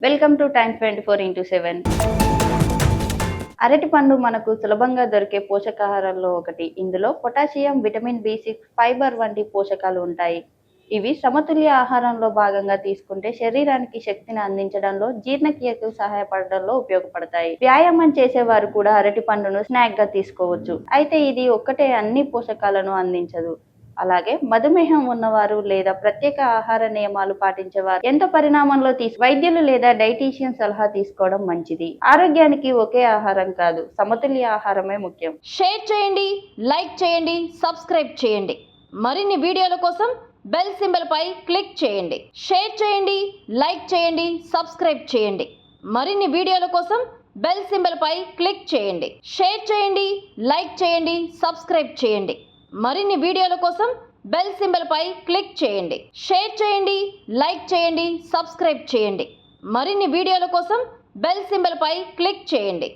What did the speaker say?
Welcome to time 24x7. అరటి పండు మనకు సులభంగా దొరికే పోషకాహారాల్లో ఒకటి. ఇందులో పొటాషియం, విటమిన్ B6, ఫైబర్ వంటి పోషకాలు ఉంటాయి. ఇవి సమతుల్య ఆహారంలో భాగంగా తీసుకుంటే శరీరానికి శక్తిని అందించడంలో, జీర్ణక్రియకు సహాయపడడంలో ఉపయోగపడతాయి. వ్యాయామం చేసేవారు కూడా అరటి పండును స్నాక్ గా తీసుకోవచ్చు. అయితే ఇది ఒక్కటే అన్ని పోషకాలను అందించదు. అలాగే మధుమేహం ఉన్నవారు లేదా ప్రత్యేక ఆహార నియమాలు పాటించేవారు ఎంత పరిణామంలో వైద్యులు లేదా డైటీషియన్ సలహా తీసుకోవడం మంచిది. ఆరోగ్యానికి ఒకే ఆహారం కాదు, సమతుల్య ఆహారమే ముఖ్యం. షేర్ చేయండి, లైక్ చేయండి, సబ్స్క్రైబ్ చేయండి. మరిన్ని వీడియోల కోసం బెల్ సింబల్ పై క్లిక్ చేయండి. షేర్ చేయండి, లైక్ చేయండి, సబ్స్క్రైబ్ చేయండి. మరిన్ని వీడియోల కోసం బెల్ సింబల్ పై క్లిక్ చేయండి. షేర్ చేయండి, లైక్ చేయండి, సబ్స్క్రైబ్ చేయండి. మరిన్ని వీడియోల కోసం బెల్ సింబల్ పై క్లిక్ చేయండి. షేర్ చేయండి, లైక్ చేయండి, సబ్స్క్రైబ్ చేయండి. మరిన్ని వీడియోల కోసం బెల్ సింబల్ పై క్లిక్ చేయండి.